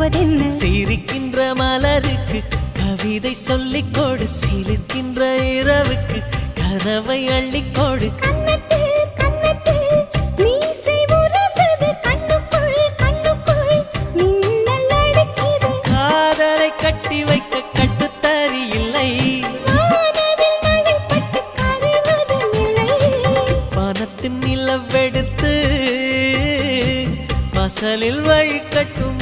தூங்குவதென்ன சிரிக்கின்ற மலருக்கு கவிதை சொல்லிக்கோடு சிரிக்கின்ற இரவுக்கு கனவை அள்ளிக்கோடு காதலை கட்டி வைக்க கட்டுத்தறி இல்லை பணத்தின் நிலவெடுத்து வாசலில் வழி கட்டும்